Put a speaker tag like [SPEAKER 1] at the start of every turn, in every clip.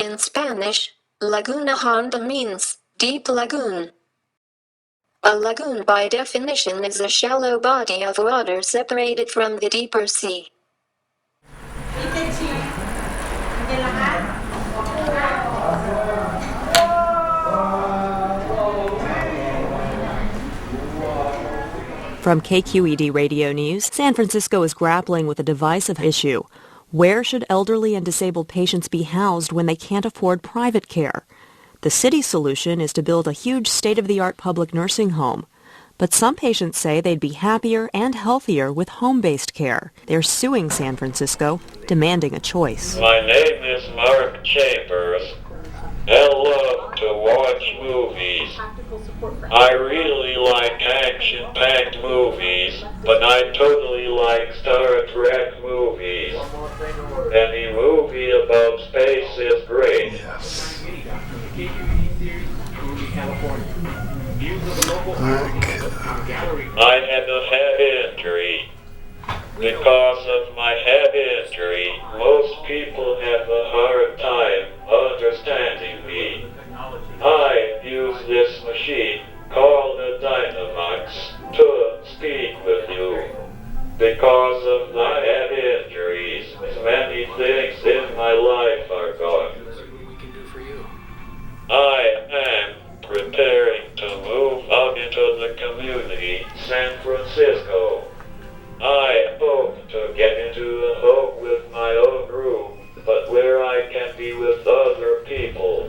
[SPEAKER 1] In Spanish, Laguna Honda means deep lagoon. A lagoon by definition is a shallow body of water separated from the deeper sea.
[SPEAKER 2] From KQED Radio News, San Francisco is grappling with a divisive issue. Where should elderly and disabled patients be housed when they can't afford private care? The city's solution is to build a huge state-of-the-art public nursing home. But some patients say they'd be happier and healthier with home-based care. They're suing San Francisco, demanding a choice.
[SPEAKER 3] My name is Mark Chambers. I love to watch movies. I really like action-packed movies, but I totally like Star Trek movies. Any movie about space is great.
[SPEAKER 4] Yes.
[SPEAKER 3] I had a head injury. Because of my head injury, most people have a hard time understanding me. I use this machine called a Dynamax to speak with you. Because of my head injuries, many things in my life are gone. I am preparing to move out into the community, San Francisco. I hope to get into a home with my own room, but where I can be with other people.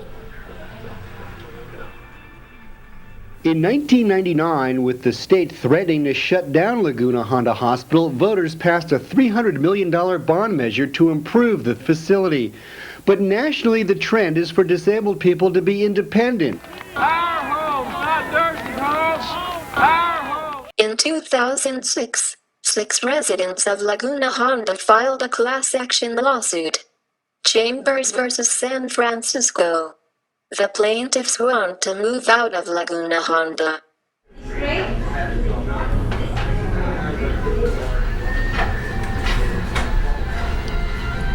[SPEAKER 5] In 1999, with the state threatening to shut down Laguna Honda Hospital, voters passed a $300 million bond measure to improve the facility. But nationally, the trend is for disabled people to be independent.
[SPEAKER 6] Our homes, not nursing homes. Our homes.
[SPEAKER 1] In 2006, 6 residents of Laguna Honda filed a class action lawsuit. Chambers versus San Francisco. The plaintiffs want to move out of Laguna Honda.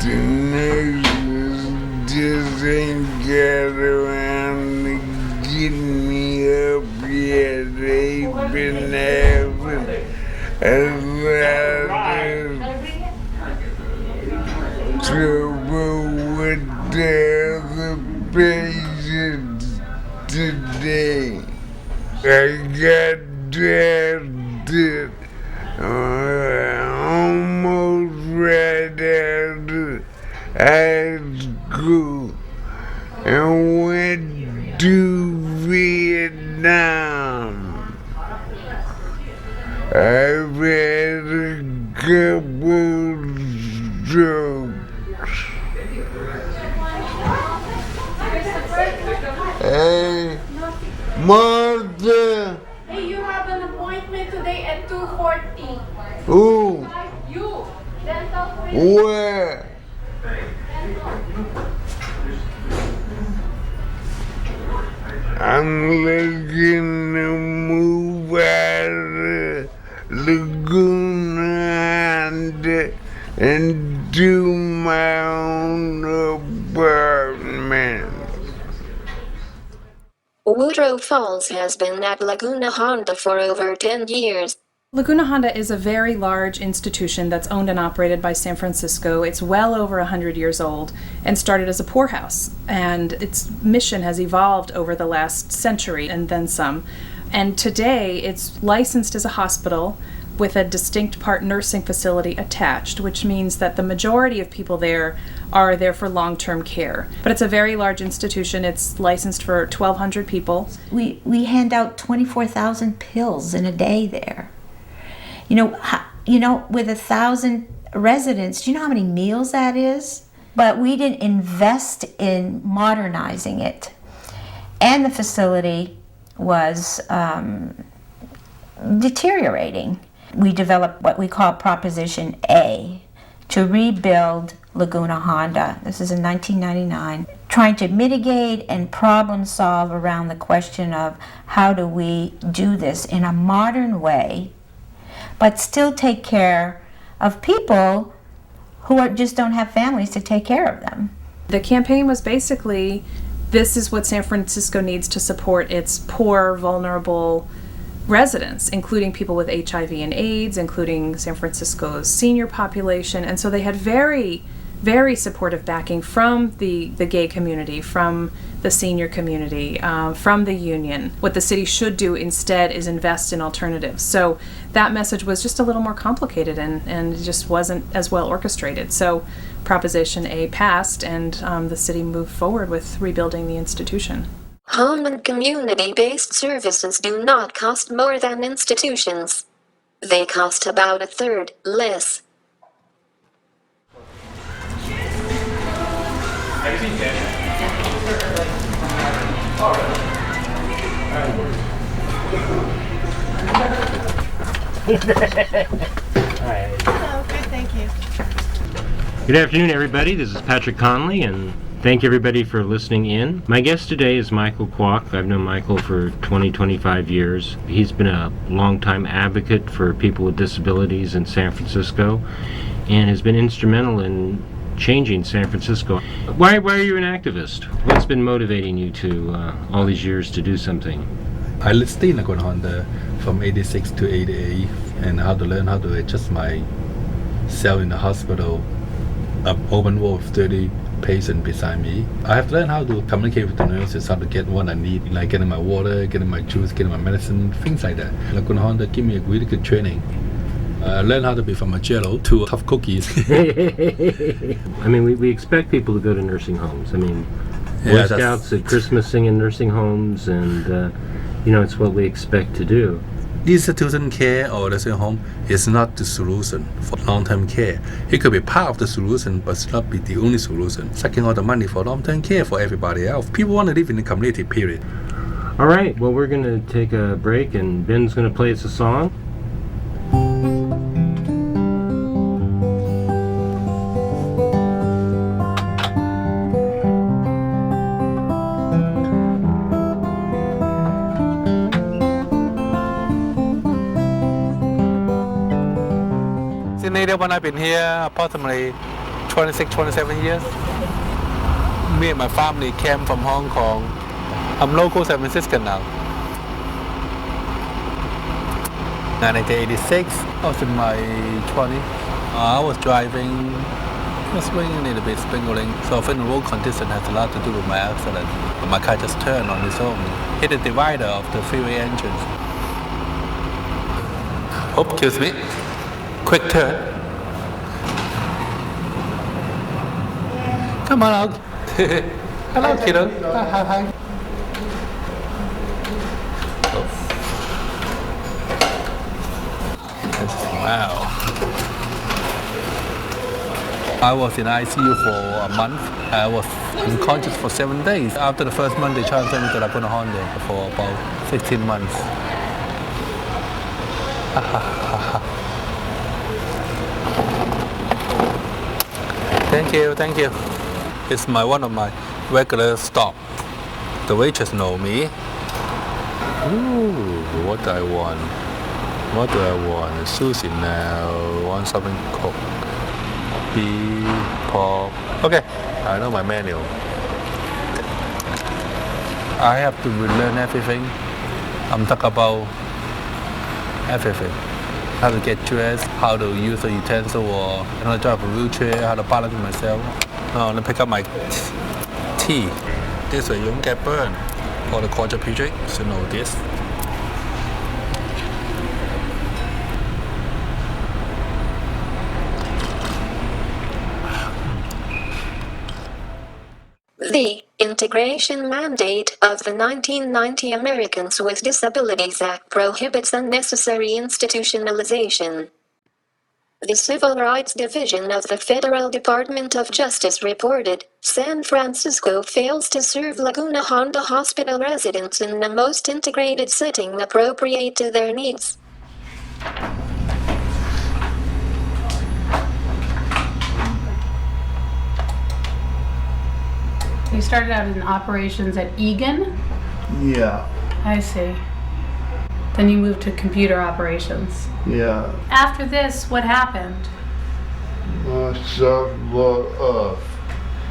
[SPEAKER 4] The nurses just ain't got around to get me up yet. They've been having a lot of trouble with the other patients today. I got drafted almost right out of high school and went to Vietnam. I've had a couple strokes. Hey, Martha.
[SPEAKER 7] Hey, you have an appointment today at 2:40.
[SPEAKER 4] Who?
[SPEAKER 7] You. Dental clinic.
[SPEAKER 4] Where? I'm looking to move out of Laguna and do my own apartment.
[SPEAKER 1] Woodrow Falls has been at Laguna Honda for over 10 years.
[SPEAKER 8] Laguna Honda is a very large institution that's owned and operated by San Francisco. It's well over 100 years old and started as a poorhouse. And its mission has evolved over the last century and then some. And today it's licensed as a hospital with a distinct part nursing facility attached, which means that the majority of people there are there for long-term care. But it's a very large institution. It's licensed for 1,200 people.
[SPEAKER 9] We hand out 24,000 pills in a day there. You know, with 1,000 residents, do you know how many meals that is? But we didn't invest in modernizing it. And the facility was deteriorating. We developed what we call Proposition A to rebuild Laguna Honda. This is in 1999, trying to mitigate and problem solve around the question of how do we do this in a modern way, but still take care of people who just don't have families to take care of them.
[SPEAKER 8] The campaign was basically, this is what San Francisco needs to support its poor, vulnerable residents, including people with HIV and AIDS, including San Francisco's senior population. And so they had very, very supportive backing from the gay community, from the senior community, from the union. What the city should do instead is invest in alternatives. So that message was just a little more complicated and just wasn't as well orchestrated. So Proposition A passed, and the city moved forward with rebuilding the institution.
[SPEAKER 1] Home and community-based services do not cost more than institutions. They cost about a third less.
[SPEAKER 10] Good afternoon, everybody. This is Patrick Conley, and thank everybody for listening in. My guest today is Michael Kwok. I've known Michael for 25 years. He's been a longtime advocate for people with disabilities in San Francisco and has been instrumental in changing San Francisco. Why are you an activist? What's been motivating you to all these years to do something?
[SPEAKER 11] I stayed in Laguna Honda from 86 to 88 and how to learn how to adjust myself in the hospital. An open ward with 30 patients beside me. I have learned how to communicate with the nurses, how to get what I need, like getting my water, getting my juice, getting my medicine, things like that. Laguna Honda gave me a really good training. I learned how to be from a jello to tough cookies.
[SPEAKER 10] I mean, we expect people to go to nursing homes. I mean, Boy Scouts at Christmas sing in nursing homes, and it's what we expect to do.
[SPEAKER 11] Institution care or nursing home is not the solution for long-term care. It could be part of the solution, but not be the only solution. Sucking all the money for long-term care for everybody else. People want to live in the community, period.
[SPEAKER 10] All right, well, we're going to take a break, and Ben's going to play us a song.
[SPEAKER 11] When I've been here approximately 27 years. Me and my family came from Hong Kong. I'm local San Franciscan now. 1986, I was in my 20s. I was driving, was swinging a little bit, sprinkling. So I think the road condition has a lot to do with my accident. My car just turned on its own, hit the divider of the freeway entrance. Oops, excuse me. Quick turn. Come on out. Hello, kiddo. Hi. Wow. I was in ICU for a month. I was unconscious for 7 days. After the first month, they transferred me to Laguna Honda for about 16 months. Thank you. It's one of my regular stop. The waitress know me. Ooh, what do I want? Sushi now. Want something cooked. Beef, pork. Okay, I know my menu. I have to relearn everything. I'm talking about everything. How to get dressed, how to use a utensil, or how to drive a wheelchair, how to balance myself. Let me pick up my tea. This way you don't get burned. For the quadriplegic, so know this.
[SPEAKER 1] The integration mandate of the 1990 Americans with Disabilities Act prohibits unnecessary institutionalization. The Civil Rights Division of the Federal Department of Justice reported, San Francisco fails to serve Laguna Honda Hospital residents in the most integrated setting appropriate to their needs.
[SPEAKER 12] You started out in operations at Egan?
[SPEAKER 13] Yeah.
[SPEAKER 12] I see. Then you moved to computer operations.
[SPEAKER 13] Yeah.
[SPEAKER 12] After this, what happened?
[SPEAKER 13] My son was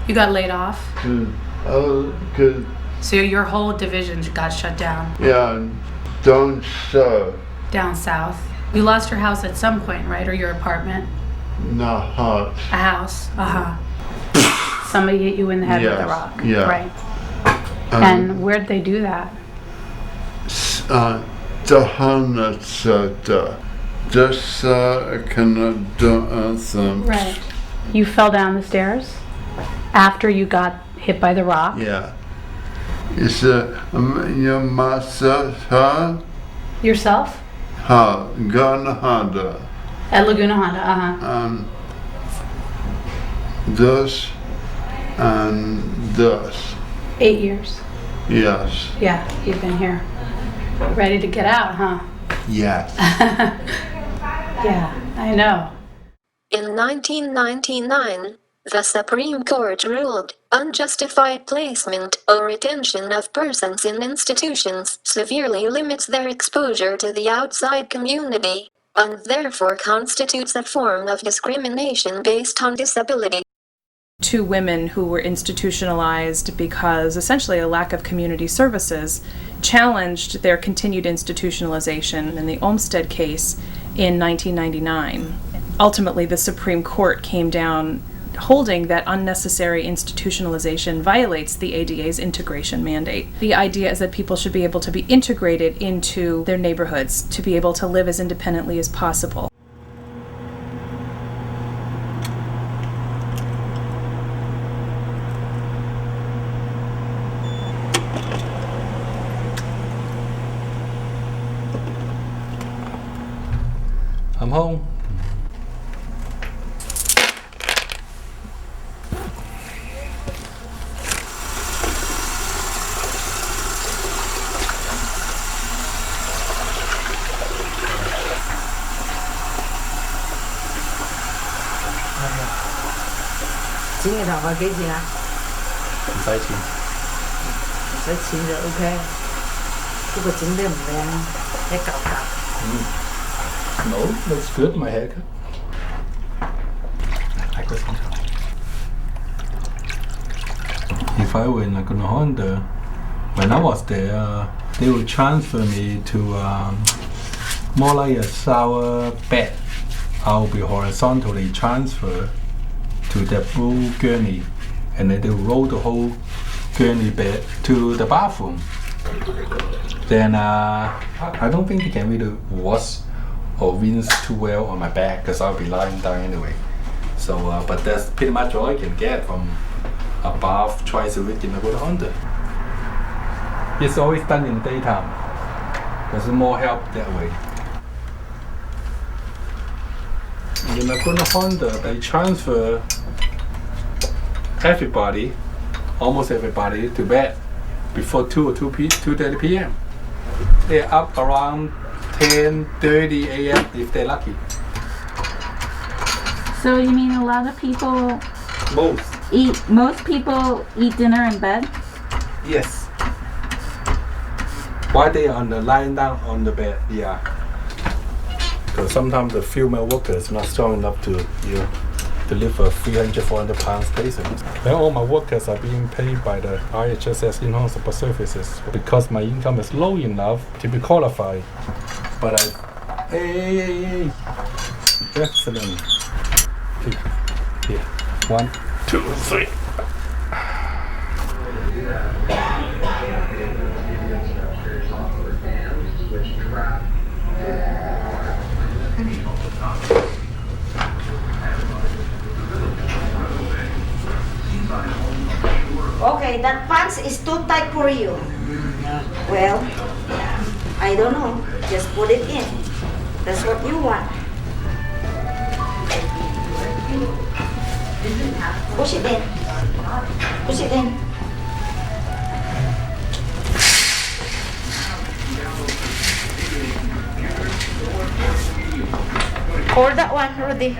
[SPEAKER 12] You got laid off?
[SPEAKER 4] Cause
[SPEAKER 12] So your whole division got shut down?
[SPEAKER 4] yeah, don't serve.
[SPEAKER 12] Down south. You lost your house at some point, right? Or your apartment?
[SPEAKER 4] No house.
[SPEAKER 12] A house? Somebody hit you in the head with a rock?
[SPEAKER 4] Yeah.
[SPEAKER 12] Right. And where'd they do that?
[SPEAKER 4] The Honda Center. Just cannot do some.
[SPEAKER 12] Right. You fell down the stairs after you got hit by the rock?
[SPEAKER 4] Yeah. It's your master, huh?
[SPEAKER 12] Yourself?
[SPEAKER 4] Gonna Honda.
[SPEAKER 12] At Laguna Honda,
[SPEAKER 4] This and this.
[SPEAKER 12] 8 years.
[SPEAKER 4] Yes.
[SPEAKER 12] Yeah, you've been here. Ready to get out, huh?
[SPEAKER 4] Yes.
[SPEAKER 12] Yeah, I know.
[SPEAKER 1] In 1999, the Supreme Court ruled unjustified placement or retention of persons in institutions severely limits their exposure to the outside community, and therefore constitutes a form of discrimination based on disability.
[SPEAKER 8] 2 women who were institutionalized because essentially a lack of community services challenged their continued institutionalization in the Olmsted case in 1999. Ultimately, the Supreme Court came down holding that unnecessary institutionalization violates the ADA's integration mandate. The idea is that people should be able to be integrated into their neighborhoods, to be able to live as independently as possible.
[SPEAKER 11] I'm home.
[SPEAKER 13] Chính người đọc vào cái gì nào?
[SPEAKER 11] Phải chị.
[SPEAKER 13] Phải chính rồi, ok. Chứ có chính điểm về cái cọc cọc.
[SPEAKER 11] No, looks good, my haircut. If I were in Laguna Honda, when I was there, they would transfer me to more like a shower bed. I'll be horizontally transferred to the blue gurney, and then they will roll the whole gurney bed to the bathroom. Then I don't think they can really wash or rinse too well on my back because I'll be lying down anyway. So, but that's pretty much all I can get from a bath twice a week in Laguna Honda. It's always done in the daytime. There's more help that way. In Laguna Honda, they transfer everybody, almost everybody, to bed before 2 or 2:30 p.m. They're up around 10:30 a.m. if they're lucky.
[SPEAKER 9] So you mean a lot of people most people eat dinner in bed?
[SPEAKER 11] Yes. While they are lying down on the bed, yeah. Because sometimes the female worker is not strong enough to deliver 300, 400 pounds patients. And all my workers are being paid by the IHSS in-home support services because my income is low enough to be qualified. But hey. Excellent. Here. 1, 2, 3.
[SPEAKER 9] Okay, that pants is too tight for you. Well, I don't know. Just put it in. That's what you want. Push it in. Push it in. Hold that one, Rudy.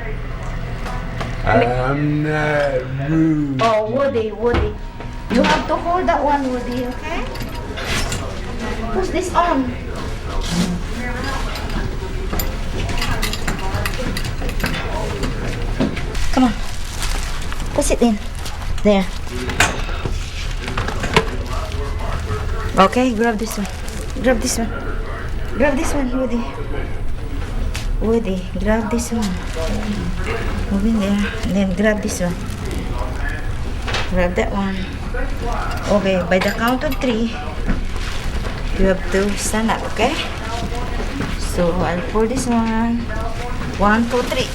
[SPEAKER 4] I'm not rude.
[SPEAKER 9] Oh, Woody. You have to hold that one, Woody, okay? Push this on. Come on. Push it in. There. Okay, grab this one. Grab this one. Grab this one, Woody. Woody, grab this one. Move in there. And then grab this one. Grab that one. Okay, by the count of 3, you have to stand up, okay? So I'll pour this one. 1, 2, 3.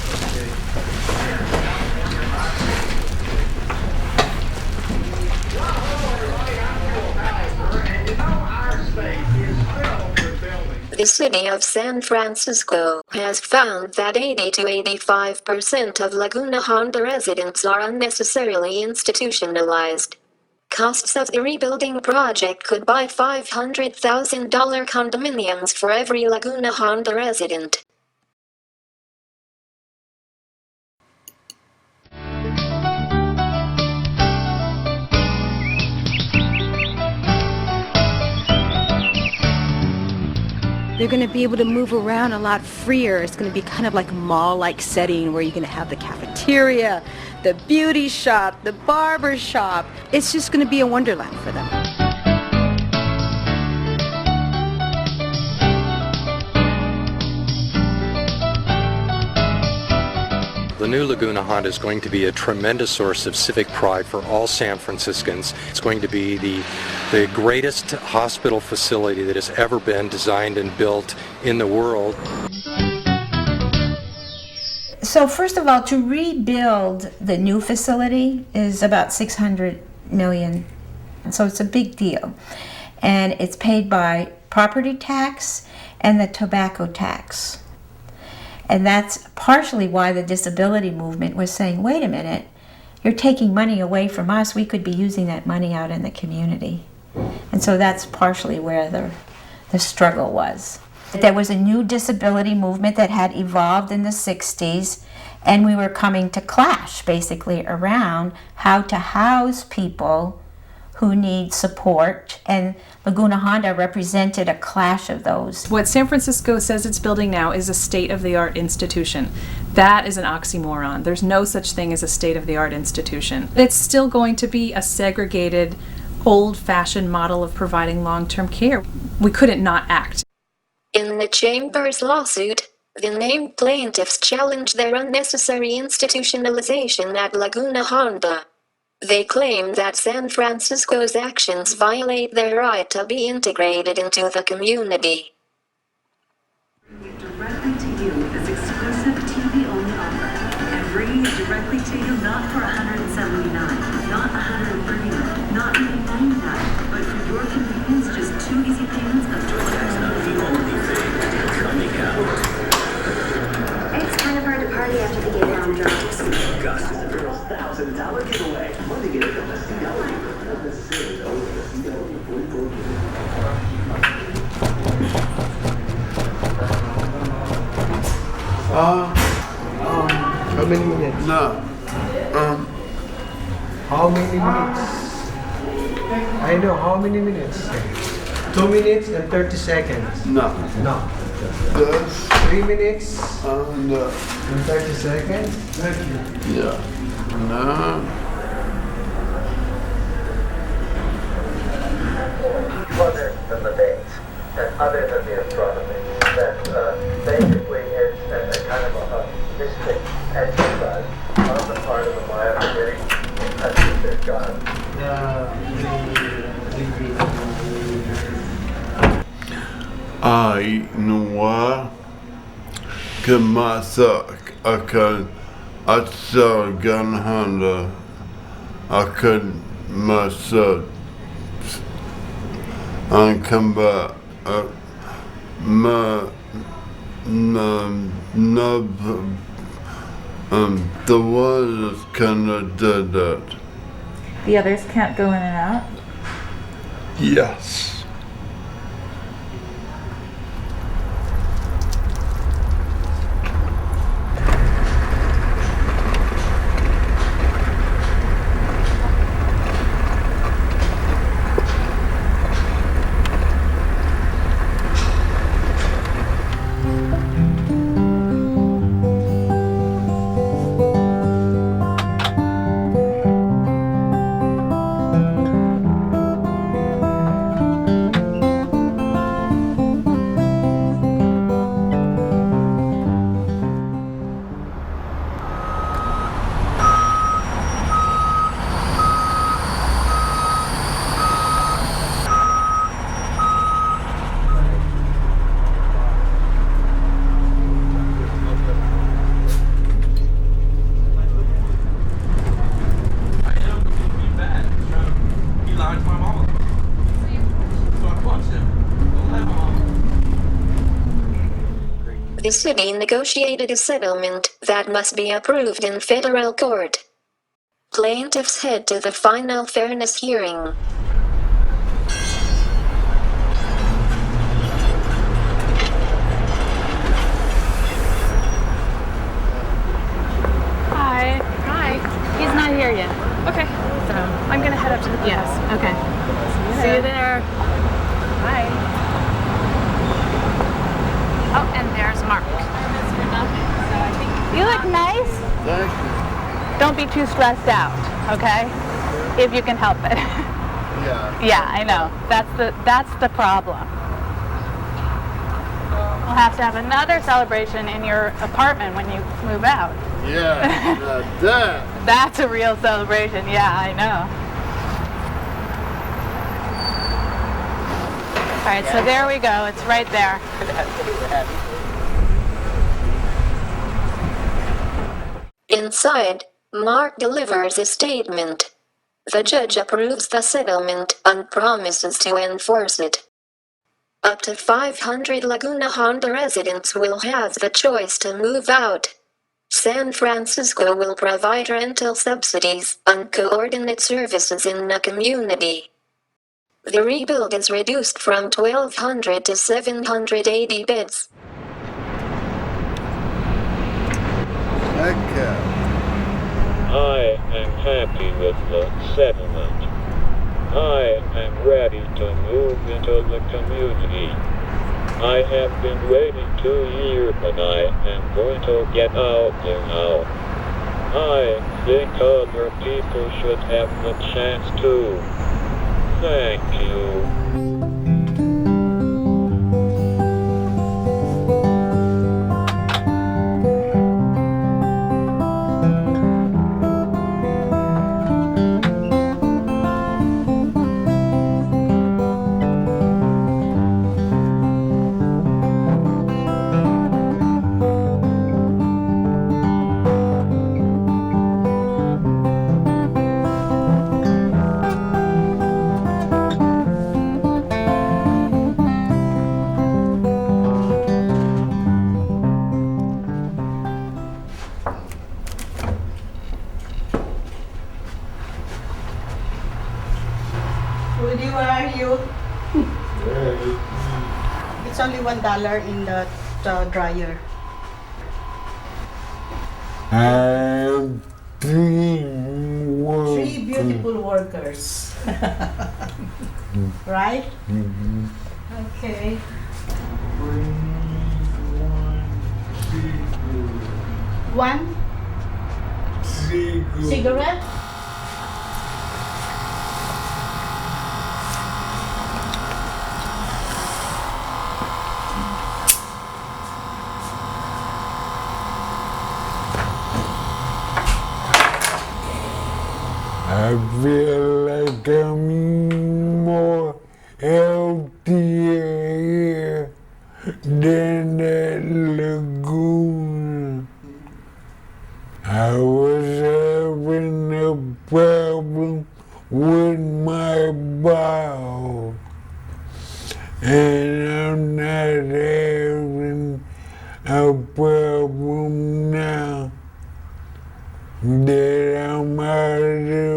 [SPEAKER 1] The city of San Francisco has found that 80 to 85% of Laguna Honda residents are unnecessarily institutionalized. Costs of the rebuilding project could buy $500,000 condominiums for every Laguna Honda resident.
[SPEAKER 14] They're going to be able to move around a lot freer. It's going to be kind of like a mall-like setting where you're going to have the cafeteria, the beauty shop, the barber shop. It's just going to be a wonderland for them.
[SPEAKER 15] The new Laguna Honda is going to be a tremendous source of civic pride for all San Franciscans. It's going to be the greatest hospital facility that has ever been designed and built in the world.
[SPEAKER 9] So first of all, to rebuild the new facility is about $600 million. So it's a big deal. And it's paid by property tax and the tobacco tax. And that's partially why the disability movement was saying, wait a minute, you're taking money away from us. We could be using that money out in the community. And so that's partially where the struggle was. There was a new disability movement that had evolved in the 60s, and we were coming to clash basically around how to house people who need support, and Laguna Honda represented a clash of those.
[SPEAKER 8] What San Francisco says it's building now is a state-of-the-art institution. That is an oxymoron. There's no such thing as a state-of-the-art institution. It's still going to be a segregated, old-fashioned model of providing long-term care. We couldn't not act.
[SPEAKER 1] In the Chamber's lawsuit, the named plaintiffs challenged their unnecessary institutionalization at Laguna Honda. They claim that San Francisco's actions violate their right to be integrated into the community.
[SPEAKER 16] Directly to you as exclusive TV-only offer, and bringing it directly to you not for $179, not $139, not even $99, but for your convenience, just 2 easy payments of $20. That's not the only thing coming out.
[SPEAKER 17] It's kind of hard to party after the gay down drops.
[SPEAKER 16] Gus is the girl's $1,000 giveaway. Money get it on the CW, but not necessarily over the CW 44.
[SPEAKER 18] How many minutes?
[SPEAKER 4] No.
[SPEAKER 18] How many minutes? I know, how many minutes? 2 minutes and 30 seconds.
[SPEAKER 4] No.
[SPEAKER 18] No.
[SPEAKER 4] Yes.
[SPEAKER 18] 3 minutes
[SPEAKER 4] And
[SPEAKER 18] 30 seconds.
[SPEAKER 4] yeah. No.
[SPEAKER 19] Other than the dates and other than the astronomy, that basically it's a kind of a mystic exercise on the part of the Maya getting in touch with their God.
[SPEAKER 4] Ai noir que masak akan atsar gan handa akan masad ankamba ma the one that kind of did that.
[SPEAKER 20] The others can't go in and out?
[SPEAKER 4] Yes.
[SPEAKER 1] the city negotiated a settlement that must be approved in federal court. Plaintiffs head to the final fairness hearing.
[SPEAKER 21] Hi. Hi. He's not here yet. Okay. So I'm gonna head up to the courthouse. Yes. Okay. See you there. Bye. Oh, and there's Mark. You look nice.
[SPEAKER 4] Thank you.
[SPEAKER 21] Don't be too stressed out, okay? If you can help it.
[SPEAKER 4] Yeah.
[SPEAKER 21] Yeah, I know. That's the problem. We'll have to have another celebration in your apartment when you move out.
[SPEAKER 4] Yeah, that.
[SPEAKER 21] That's a real celebration. Yeah, I know. All right, so there we go. It's right there.
[SPEAKER 1] Inside, Mark delivers a statement. The judge approves the settlement and promises to enforce it. Up to 500 Laguna Honda residents will have the choice to move out. San Francisco will provide rental subsidies and coordinate services in the community. The rebuild is reduced from 1,200 to 780 beds.
[SPEAKER 4] Okay.
[SPEAKER 3] I am happy with the settlement. I am ready to move into the community. I have been waiting 2 years, but I am going to get out there now. I think other people should have the chance too. Thank you.
[SPEAKER 22] Woody, where are you? It's only $1 in the dryer.
[SPEAKER 4] I'm
[SPEAKER 22] Three beautiful workers. Right? Okay. One cigarette.
[SPEAKER 4] I feel like I'm more healthier here than at Laguna. I was having a problem with my bowel, and I'm not having a problem now that I'm out of the